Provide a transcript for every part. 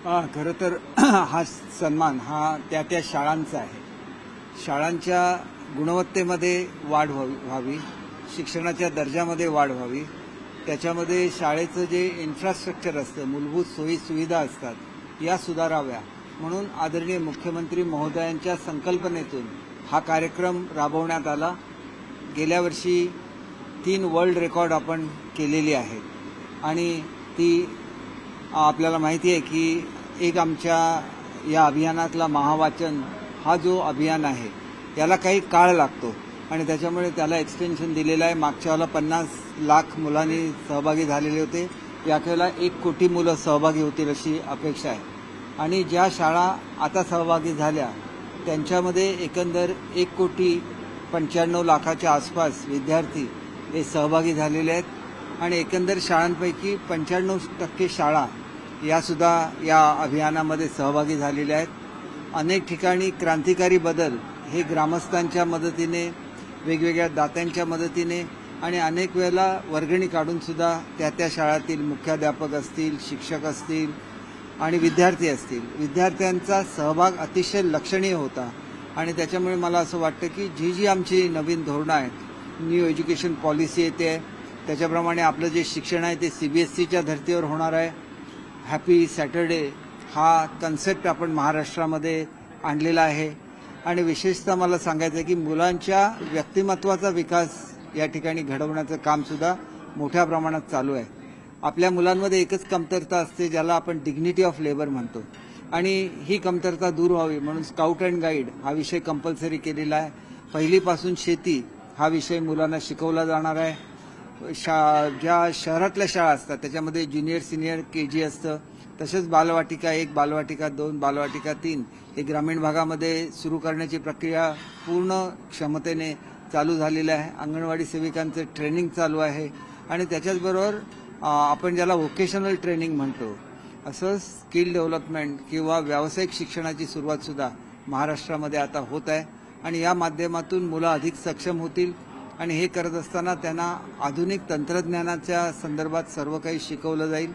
खरं तर हा सन्मान हा त्या त्या शाळांचा आहे. शाळांच्या गुणवत्तेमध्ये वाढ व्हावी, शिक्षणाच्या दर्जामध्ये वाढ व्हावी, त्याच्यामध्ये शाळेचं जे इन्फ्रास्ट्रक्चर असतं, मूलभूत सोयी सुविधा असतात, या सुधाराव्या म्हणून आदरणीय मुख्यमंत्री महोदयांच्या संकल्पनेतून हा कार्यक्रम राबवण्यात आला. गेल्या वर्षी 3 वर्ल्ड रेकॉर्ड आपण केलेली आहेत आणि ती आपल्याला माहिती आहे की एक आमच्या या अभियानातला महावाचन हा जो अभियान आहे याला काही काळ लागतो आणि त्याच्यामुळे त्याला एक्सटेन्शन दिलेलं आहे. मागच्या वेळेला 50 लाख मुलांनी सहभागी झालेले होते, यावेळेला 1 कोटी मुलं सहभागी होतील अशी अपेक्षा आहे. आणि ज्या शाळा आता सहभागी झाल्या त्यांच्यामध्ये एकंदर 1,95,00,000च्या आसपास विद्यार्थी हे सहभागी झालेले आहेत आणि एकंदर शाळांपैकी 95% शाळा यासुद्धा या अभियानामध्ये सहभागी झालेल्या आहेत. अनेक ठिकाणी क्रांतिकारी बदल हे ग्रामस्थांच्या मदतीने, वेगवेगळ्या दात्यांच्या मदतीने आणि अनेक वेळेला वर्गणी काढून सुद्धा त्या त्या शाळेतील मुख्याध्यापक असतील, शिक्षक असतील आणि विद्यार्थी असतील, विद्यार्थ्यांचा सहभाग अतिशय लक्षणीय होता. आणि त्याच्यामुळे मला असं वाटतं की जी आमची नवीन धोरणं आहेत, न्यू एज्युकेशन पॉलिसी येते, त्याच्याप्रमाणे आपलं जे शिक्षण आहे ते CBSEच्या धर्तीवर होणार आहे. हॅपी सॅटर्डे हा कन्सेप्ट आपण महाराष्ट्रामध्ये आणलेला आहे आणि विशेषतः मला सांगायचं आहे की मुलांच्या व्यक्तिमत्वाचा विकास या ठिकाणी घडवण्याचं कामसुद्धा मोठ्या प्रमाणात चालू आहे. आपल्या मुलांमध्ये एकच कमतरता असते ज्याला आपण डिग्निटी ऑफ लेबर म्हणतो आणि ही कमतरता दूर व्हावी म्हणून स्काउट अँड गाईड हा विषय कंपल्सरी केलेला आहे. पहिलीपासून शेती हा विषय मुलांना शिकवला जाणार आहे. ज्या शहरातल्या शाळा असतात त्याच्यामध्ये ज्युनियर सिनियर KG असतं, तसेच बालवाटिका 1, बालवाटिका 2, बालवाटिका 3 हे ग्रामीण भागामध्ये सुरू करण्याची प्रक्रिया पूर्ण क्षमतेने चालू झालेली आहे. अंगणवाडी सेविकांचं ट्रेनिंग चालू आहे आणि त्याच्याचबरोबर आपण ज्याला व्होकेशनल ट्रेनिंग म्हणतो असं स्किल डेव्हलपमेंट किंवा व्यावसायिक शिक्षणाची सुरुवातसुद्धा महाराष्ट्रामध्ये आता होत आहे आणि या माध्यमातून मुलं अधिक सक्षम होतील आणि हे करत असताना त्यांना आधुनिक तंत्रज्ञानाच्या संदर्भात सर्व काही शिकवलं जाईल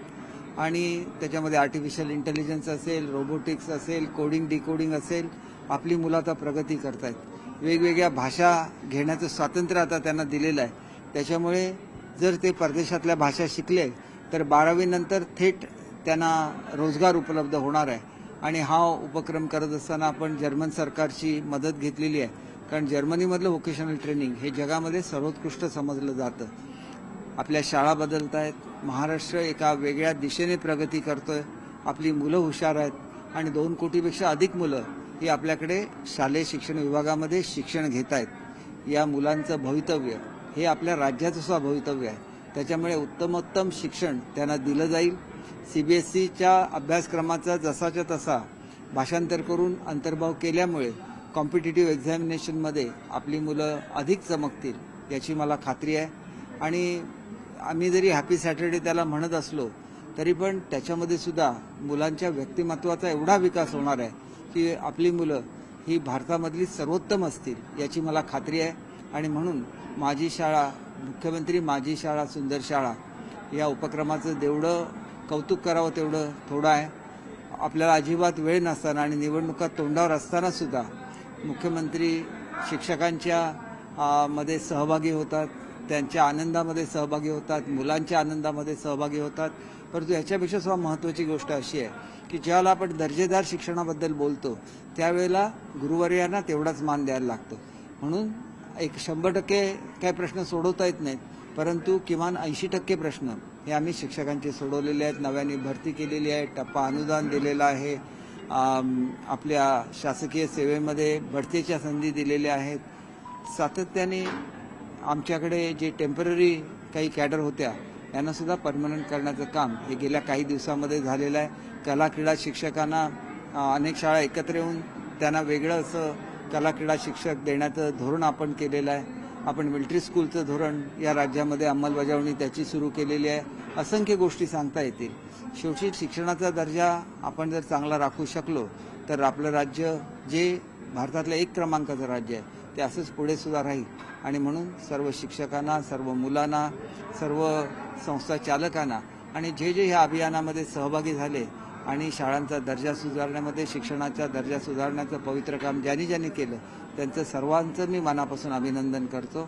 आणि त्याच्यामध्ये आर्टिफिशियल इंटेलिजन्स असेल, रोबोटिक्स असेल, कोडिंग डिकोडिंग असेल. आपली मुलं आता प्रगती करतायत. वेगवेगळ्या भाषा घेण्याचं स्वातंत्र्य आता त्यांना दिलेलं आहे. त्याच्यामुळे जर ते परदेशातल्या भाषा शिकले तर 12वी नंतर थेट त्यांना रोजगार उपलब्ध होणार आहे. आणि हा उपक्रम करत असताना आपण जर्मन सरकारची मदत घेतलेली आहे, कारण जर्मनीमधलं व्होकेशनल ट्रेनिंग हे जगामध्ये सर्वोत्कृष्ट समजलं जातं. आपल्या शाळा बदलत आहेत, महाराष्ट्र एका वेगळ्या दिशेने प्रगती करतोय, आपली मुलं हुशार आहेत आणि 2 कोटीपेक्षा अधिक मुलं ही आपल्याकडे शालेय शिक्षण विभागामध्ये शिक्षण घेत आहेत. या मुलांचं भवितव्य हे आपल्या राज्याचं सुद्धा भवितव्य आहे. त्याच्यामुळे उत्तमोत्तम शिक्षण त्यांना दिलं जाईल. CBSEच्या अभ्यासक्रमाचा जसाच्या तसा भाषांतर करून अंतर्भाव केल्यामुळे कॉम्पिटिटिव्ह एक्झामिनेशनमध्ये आपली मुलं अधिक चमकतील याची मला खात्री आहे. आणि आम्ही जरी हॅपी सॅटर्डे त्याला म्हणत असलो तरी पण त्याच्यामध्ये सुद्धा मुलांच्या व्यक्तिमत्वाचा एवढा विकास होणार आहे की आपली मुलं ही भारतामधली सर्वोत्तम असतील याची मला खात्री आहे. आणि म्हणून माझी शाळा, मुख्यमंत्री माझी शाळा सुंदर शाळा या उपक्रमाचं जेवढं कौतुक करावं तेवढं थोडं आहे. आपल्याला अजिबात वेळ नसताना आणि निवडणुका तोंडावर असताना सुद्धा मुख्यमंत्री शिक्षकांच्या मध्ये सहभागी होतात, त्यांच्या आनंदामध्ये सहभागी होतात, मुलांच्या आनंदामध्ये सहभागी होतात. परंतु याच्यापेक्षा सुद्धा महत्त्वाची गोष्ट अशी आहे की ज्यावेळेला आपण दर्जेदार शिक्षणाबद्दल बोलतो त्यावेळेला गुरुवर्यांना तेवढाच मान द्यायला लागतो. म्हणून 100% काही प्रश्न सोडवता येत नाहीत, परंतु किमान 80% प्रश्न हे आम्ही शिक्षकांचे सोडवलेले आहेत. नव्याने भरती केलेली आहे, टप्पा अनुदान दिलेलं आहे, आपल्या शासकीय सेवेमध्ये बढतीच्या संधी दिलेल्या आहेत. सातत्याने आमच्याकडे जे टेम्पररी काही कॅडर होत्या यांना सुद्धा परमनंट करण्याचं काम हे गेल्या काही दिवसामध्ये झालेलं आहे. कला क्रीडा शिक्षकांना अनेक शाळा एकत्र येऊन त्यांना वेगळं असं कला क्रीडा शिक्षक देण्याचं धोरण आपण केलेलं आहे. आपण मिलिटरी स्कूलचं धोरण या राज्यामध्ये अंमलबजावणी त्याची सुरू केलेली आहे. असंख्य गोष्टी सांगता येतील. शेवटी शिक्षणाचा दर्जा आपण जर चांगला राखू शकलो तर आपलं राज्य जे भारतातलं 1 क्रमांकाचं राज्य आहे ते असंच पुढे सुद्धा राहील. आणि म्हणून सर्व शिक्षकांना, सर्व मुलांना, सर्व संस्था चालकांना आणि जे ह्या अभियानामध्ये सहभागी झाले आणि शाळांचा दर्जा सुधारण्यामध्ये, शिक्षणाचा दर्जा सुधारण्याचं पवित्र काम ज्यांनी केलं त्यांचं सर्वांचं मी मनापासून अभिनंदन करतो.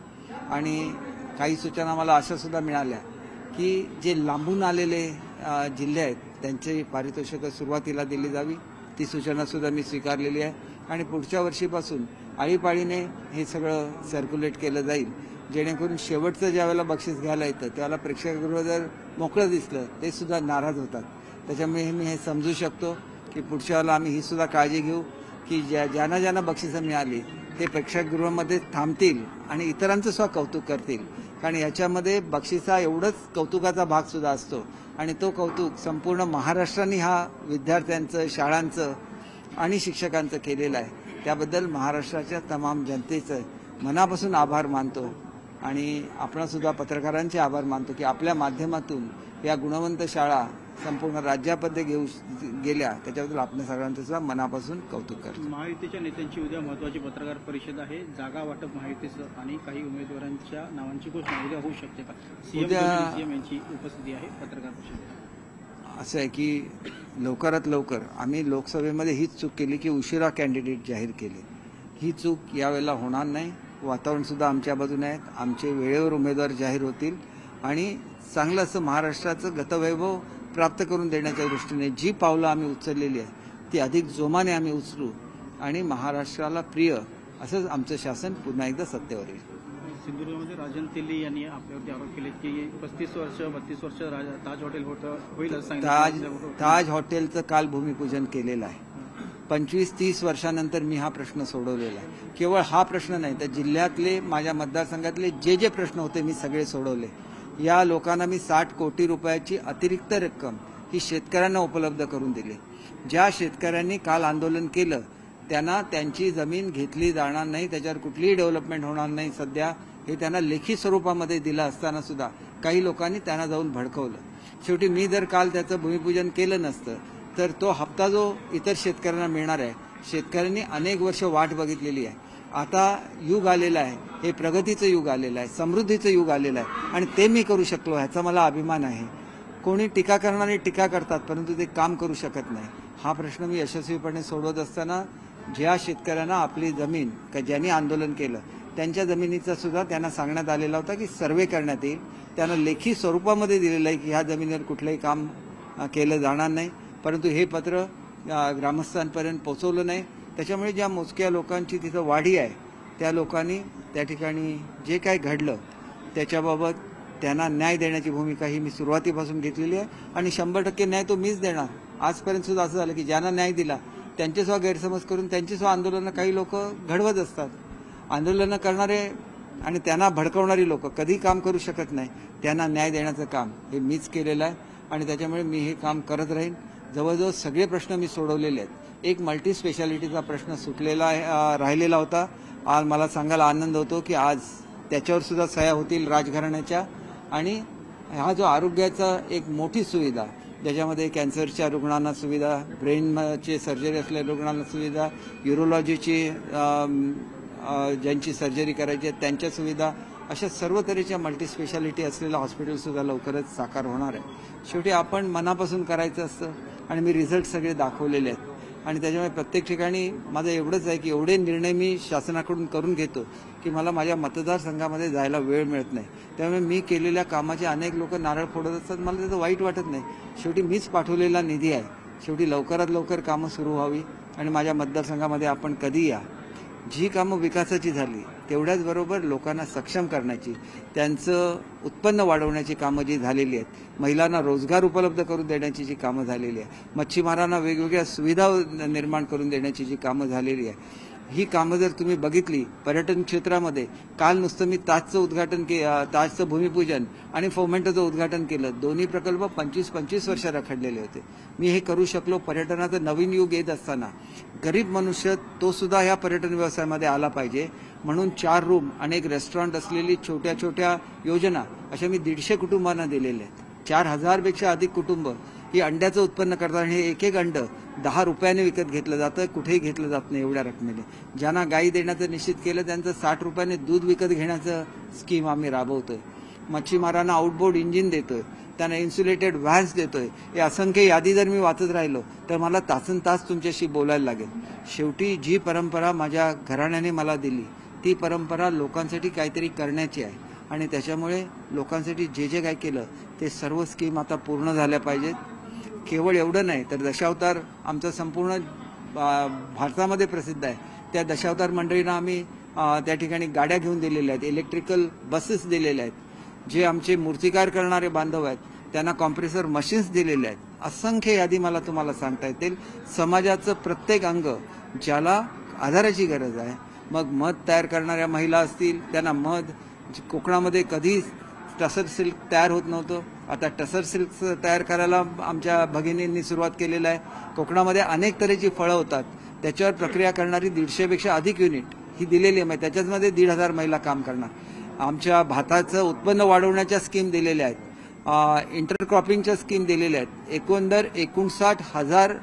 आणि काही सूचना मला अशा सुद्धा मिळाल्या की जे लांबून आलेले जिल्हे आहेत त्यांची पारितोषिकं सुरुवातीला दिली जावी, ती सूचना सुद्धा मी स्वीकारलेली आहे. आणि पुढच्या वर्षीपासून आळीपाळीने हे सगळं सर्क्युलेट केलं जाईल, जेणेकरून शेवटचं ज्यावेळेला बक्षीस घ्यायला येतं त्यावेळेला प्रेक्षकगृह जर मोकळं दिसलं ते सुद्धा नाराज होतात. त्याच्यामुळे मी हे समजू शकतो की पुढच्या वेळेला आम्ही ही सुद्धा काळजी घेऊ की ज्यांना बक्षिसं मिळाली ते प्रेक्षकगृहामध्ये थांबतील आणि इतरांचं सुद्धा कौतुक करतील. कारण याच्यामध्ये बक्षिसा एवढंच कौतुकाचा भाग सुद्धा असतो आणि तो कौतुक संपूर्ण महाराष्ट्राने हा विद्यार्थ्यांचं, शाळांचं आणि शिक्षकांचं केलेलं आहे. त्याबद्दल महाराष्ट्राच्या तमाम जनतेचं मनापासून आभार मानतो आणि आपणसुद्धा पत्रकारांचे आभार मानतो की आपल्या माध्यमातून या गुणवंत शाळा संपूर्ण राज्यामध्ये गेल्या, त्याच्याबद्दल आपल्या सगळ्यांचं सुद्धा मनापासून कौतुक करतो. महायुतीच्या नेत्यांची उद्या महत्त्वाची पत्रकार परिषद आहे. जागा वाटप महायुतीसह आणि काही उमेदवारांच्या नावांची घोषणा उद्या होऊ शकते का? सीएम यांची उपस्थिती आहे पत्रकार परिषदेत. असं आहे की लवकरात लवकर आम्ही लोकसभेमध्ये हीच चूक केली की उशिरा कॅन्डिडेट जाहीर केले. ही चूक यावेळेला होणार नाही. वातावरण सुद्धा आमच्या बाजूने आहेत. आमचे वेळेवर उमेदवार जाहीर होतील आणि चांगलं असं महाराष्ट्राचं गतवैभव प्राप्त करून देण्याच्या दृष्टीने जी पावलं आम्ही उचललेली आहे ती अधिक जोमाने आम्ही उचलू आणि महाराष्ट्राला प्रिय असंच आमचं शासन पुन्हा एकदा सत्तेवर येईल. सिंधुदुर्गमध्ये राजन तेली यांनी आपल्यावरती आरोप केले की 32 वर्ष ताज हॉटेल होईल असं सांगितलं. ताज हॉटेलचं काल भूमिपूजन केलेलं आहे. 25-30 वर्षानंतर मी हा प्रश्न सोडवलेला आहे. केवळ हा प्रश्न नाही तर जिल्ह्यातले, माझ्या मतदारसंघातले जे प्रश्न होते मी सगळे सोडवले. या लोकांना मी 60 कोटी रुपयाची अतिरिक्त रक्कम ही शेतकऱ्यांना उपलब्ध करून दिली. ज्या शेतकऱ्यांनी काल आंदोलन केलं त्यांना त्यांची जमीन घेतली जाणार नाही, त्याच्यावर कुठलीही डेव्हलपमेंट होणार नाही सध्या, हे त्यांना लेखी स्वरूपामध्ये दिलं असताना सुद्धा काही लोकांनी त्यांना जाऊन भडकवलं. शेवटी मी जर काल त्याचं भूमिपूजन केलं नसतं तर तो हप्ता जो इतर शेतकऱ्यांना मिळणार आहे, शेतकऱ्यांनी अनेक वर्ष वाट बघितलेली आहे. आता युग आलेलं आहे, हे प्रगतीचं युग आलेलं आहे, समृद्धीचं युग आलेलं आहे आणि ते मी करू शकलो ह्याचा मला अभिमान आहे. कोणी टीका करणारे टीका करतात परंतु ते काम करू शकत नाही. हा प्रश्न मी यशस्वीपणे सोडवत असताना ज्या शेतकऱ्यांना आपली जमीन, ज्यांनी आंदोलन केलं त्यांच्या जमिनीचा सुद्धा त्यांना सांगण्यात आलेला होता की सर्वे करण्यात येईल. त्यांना लेखी स्वरूपामध्ये दिलेलं आहे की ह्या जमिनीवर कुठलंही काम केलं जाणार नाही. परंतु हे पत्र ग्रामस्थांपर्यंत पोहोचवलं नाही. त्याच्यामुळे ज्या मोजक्या लोकांची तिथं वाढी आहे त्या लोकांनी त्या ठिकाणी जे काय घडलं त्याच्याबाबत त्यांना न्याय देण्याची भूमिका ही मी सुरुवातीपासून घेतलेली आहे आणि 100% न्याय तो मीच देणार. आजपर्यंत सुद्धा असं झालं की ज्यांना न्याय दिला त्यांचे सुद्धा गैरसमज करून त्यांची सुद्धा आंदोलनं काही लोक घडवत असतात. आंदोलनं करणारे आणि त्यांना भडकवणारी लोक कधी काम करू शकत नाही. त्यांना न्याय देण्याचं काम हे मीच केलेलं आहे आणि त्याच्यामुळे मी हे काम करत राहीन. जवळजवळ सगळे प्रश्न मी सोडवलेले आहेत. एक मल्टी स्पेशालिटीचा प्रश्न सुटलेला राहिलेला होता. आज मला सांगायला आनंद होतो की आज त्याच्यावर सुद्धा सह्या होतील राजघराण्याच्या. आणि हा जो आरोग्याचा एक मोठी सुविधा ज्याच्यामध्ये कॅन्सरच्या रुग्णांना सुविधा, ब्रेनची सर्जरी असलेल्या रुग्णांना सुविधा, युरोलॉजीची ज्यांची सर्जरी करायची आहे त्यांच्या सुविधा, अशा सर्व तऱ्हेच्या मल्टी स्पेशालिटी असलेलं हॉस्पिटलसुद्धा लवकरच साकार होणार आहे. शेवटी आपण मनापासून करायचं असतं आणि मी रिझल्ट सगळे दाखवलेले आहेत आणि त्याच्यामुळे प्रत्येक ठिकाणी माझं एवढंच आहे की एवढे निर्णय मी शासनाकडून करून घेतो की मला माझ्या मतदारसंघामध्ये जायला वेळ मिळत नाही. त्यामुळे मी केलेल्या कामाचे अनेक लोक नारळ फोडत असतात, मला त्याचं वाईट वाटत नाही. शेवटी मीच पाठवलेला निधी आहे. शेवटी लवकरात लवकर कामं सुरू व्हावी आणि माझ्या मतदारसंघामध्ये आपण कधी या, जी कामं विकासाची झाली तेवढ्याच बरोबर लोकांना सक्षम करण्याची, त्यांचं उत्पन्न वाढवण्याची कामं जी झालेली आहेत, महिलांना रोजगार उपलब्ध करून देण्याची जी कामं झालेली आहे, मच्छीमारांना वेगवेगळ्या सुविधा निर्माण करून देण्याची जी कामं झालेली आहे, ही कामं जर तुम्ही बघितली पर्यटन क्षेत्रामध्ये, काल नुसतं मी ताजचं भूमिपूजन आणि फोमेंटोचं उद्घाटन केलं. दोन्ही प्रकल्प 25-25 वर्ष रखडलेले होते. मी हे करू शकलो. पर्यटनाचं नवीन युग येत असताना गरीब मनुष्य तो सुद्धा ह्या पर्यटन व्यवसायामध्ये आला पाहिजे म्हणून 4 रूम आणि एक रेस्टॉरंट असलेली छोट्या छोट्या योजना अशा मी 150 कुटुंबांना दिलेल्या आहेत. 4000 पेक्षा अधिक कुटुंब ही अंड्याचं उत्पन्न करतात आणि हे एक अंड 10 रुपयाने विकत घेतलं जातं, कुठेही घेतलं जात नाही एवढ्या रकमेने. ज्यांना गायी देण्याचं निश्चित केलं त्यांचं 60 रुपयाने दूध विकत घेण्याचं स्कीम आम्ही राबवतोय. मच्छीमारांना आउटबोर्ड इंजिन देतोय. त्यांना इन्सुलेटेड व्हॅन्स देतोय, हे असंख्य यादी जर मी वाचत राहिलो तर मला तासनतास तुमच्याशी बोलायला लागेल. शेवटी जी परंपरा माझ्या घराण्याने मला दिली ती परंपरा लोकांसाठी काहीतरी करण्याची आहे आणि त्याच्यामुळे लोकांसाठी जे जे काय केलं ते सर्व स्कीम आता पूर्ण झाल्या पाहिजेत. केवळ एवढं नाही तर दशावतार आमचं संपूर्ण भारतामध्ये प्रसिद्ध आहे. त्या दशावतार मंडळींना आम्ही त्या ठिकाणी गाड्या घेऊन दिलेल्या आहेत, इलेक्ट्रिकल बसेस दिलेल्या आहेत. जे आमचे मूर्तिकार करणारे बांधव आहेत त्यांना कॉम्प्रेसर मशीन्स दिलेले आहेत. असंख्य यादी मला तुम्हाला सांगता येतील. समाजाचं प्रत्येक अंग ज्याला आधाराची गरज आहे, मग मध तयार करणाऱ्या महिला असतील त्यांना मध, कोकणामध्ये कधी टसर सिल्क तयार होत नव्हतं, आता टसर सिल्क तयार करायला आमच्या भगिनींनी सुरुवात केलेलं आहे. कोकणामध्ये अनेक तऱ्हेची फळं होतात, त्याच्यावर प्रक्रिया करणारी 150पेक्षा अधिक युनिट ही दिलेली आहे. त्याच्यामध्ये 1,500 महिला काम करणार. आमच्या भाताचं उत्पन्न वाढवण्याच्या स्कीम दिलेल्या आहेत, इंटरक्रॉपिंगच्या स्कीम दिलेल्या आहेत. एकंदर 59,000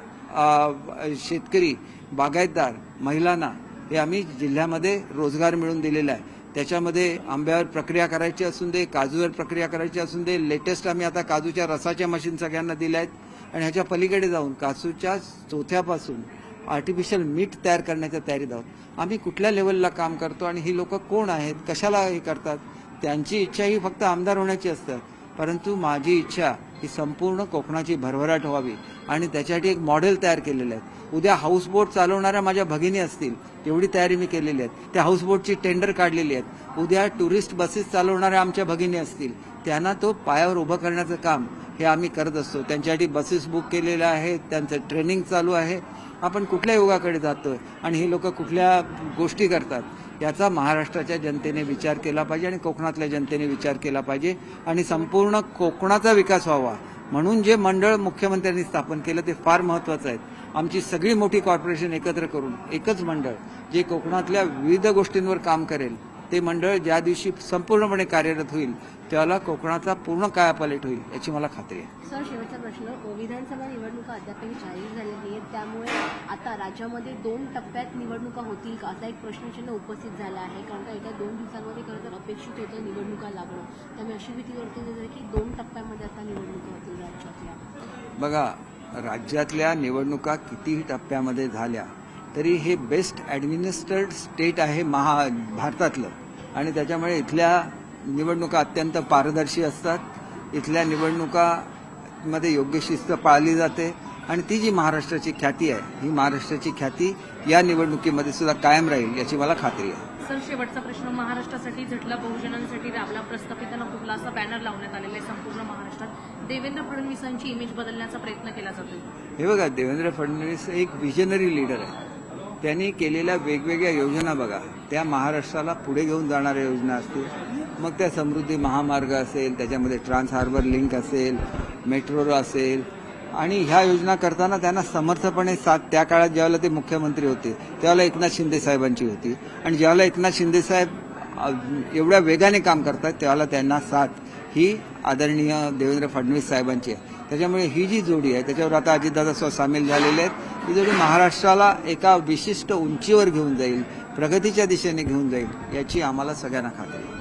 शेतकरी बागायतदार महिलांना हे आम्ही जिल्ह्यामध्ये रोजगार मिळवून दिलेला आहे. त्याच्यामध्ये आंब्यावर प्रक्रिया करायची असून दे, काजूवर प्रक्रिया करायची असून दे, लेटेस्ट आम्ही आता काजूच्या रसाच्या मशीन सगळ्यांना दिल्या आहेत. आणि ह्याच्या पलीकडे जाऊन काजूच्या चोथ्यापासून आर्टिफिशियल मीठ तयार करण्याच्या तयारीत आहोत. आम्ही कुठल्या लेवलला काम करतो आणि ही लोक कोण आहेत, कशाला हे करतात, त्यांची इच्छा ही फक्त आमदार होण्याची असते. परंतु माझी इच्छा ही संपूर्ण कोकणाची भरभराट व्हावी आणि त्याच्यासाठी एक मॉडेल तयार केलेलं आहे. उद्या हाऊसबोट चालवणाऱ्या माझ्या भगिनी असतील तेवढी तयारी मी केलेली आहे. त्या हाऊसबोटची टेंडर काढलेली आहेत. उद्या टुरिस्ट बसेस चालवणाऱ्या आमच्या भगिनी असतील त्यांना तो पायावर उभं करण्याचं काम हे आम्ही करत असतो. त्यांच्यासाठी बसेस बुक केलेल्या आहेत, त्यांचं ट्रेनिंग चालू आहे. आपण कुठल्या युगाकडे जातोय आणि हे लोक कुठल्या गोष्टी करतात याचा महाराष्ट्राच्या जनतेने विचार केला पाहिजे आणि कोकणातल्या जनतेने विचार केला पाहिजे आणि संपूर्ण कोकणाचा विकास व्हावा म्हणून जे मंडळ मुख्यमंत्र्यांनी स्थापन केलं ते फार महत्त्वाचं आहे. आमची सगळी मोठी कॉर्पोरेशन एकत्र करून एकच मंडळ जे कोकणातल्या विविध गोष्टींवर काम करेल ते मंडळ ज्या दिवशी संपूर्णपणे कार्यरत होईल त्याला कोकणाचा पूर्ण कायापालट होईल याची मला खात्री आहे. सर, शेवटचा प्रश्न. विधानसभा निवडणुका अद्यापही जाहीर झालेली आहेत, त्यामुळे आता राज्यामध्ये 2 टप्प्यात निवडणुका होतील का असा एक प्रश्नचिन्ह उपस्थित झाला आहे. कारण का येत्या 2 दिवसांमध्ये खरं तर अपेक्षित होतं निवडणुका लागणं, त्यामुळे अशी भीती वाटते की 2 टप्प्यामध्ये आता निवडणुका होतील राज्यातल्या. बघा, राज्यातल्या निवडणुका कितीही टप्प्यामध्ये झाल्या तरी हे बेस्ट ॲडमिनिस्ट्रेटेड स्टेट आहे भारतातलं आणि त्याच्यामुळे इथल्या निवडणुका अत्यंत पारदर्शी असतात. इथल्या निवडणुकामध्ये योग्य शिस्त पाळली जाते आणि ती जी महाराष्ट्राची ख्याती आहे ही महाराष्ट्राची ख्याती या निवडणुकीमध्ये सुद्धा कायम राहील याची मला खात्री आहे. सर, शेवटचा प्रश्न. महाराष्ट्रासाठी झटला बहुजनांसाठी राबला प्रस्थापितांना कुठला असा बॅनर लावण्यात आलेला आहे. संपूर्ण महाराष्ट्रात देवेंद्र फडणवीसांची इमेज बदलण्याचा प्रयत्न केला जातोय. हे बघा, देवेंद्र फडणवीस एक विजनरी लीडर आहे. त्यांनी केलेल्या वेगवेगळ्या योजना बघा, त्या महाराष्ट्राला पुढे घेऊन जाणाऱ्या योजना असतील, मग त्या समृद्धी महामार्ग असेल, त्याच्यामध्ये ट्रान्स हार्बर लिंक असेल, मेट्रो असेल आणि ह्या योजना करताना त्यांना समर्थपणे साथ त्या काळात ज्यावेळेला ते मुख्यमंत्री होते त्यावेळेला एकनाथ शिंदे साहेबांची होती आणि ज्यावेळेला एकनाथ शिंदे साहेब एवढ्या वेगाने काम करतात त्यावेळेला त्यांना साथ ही आदरणीय देवेंद्र फडणवीस साहेबांची आहे. त्याच्यामुळे ही जी जोडी आहे त्याच्यावर आता अजितदादा सामील झालेले आहेत. ही जोडी महाराष्ट्राला एका विशिष्ट उंचीवर घेऊन जाईल, प्रगतीच्या दिशेने घेऊन जाईल याची आम्हाला सगळ्यांना खात्री आहे.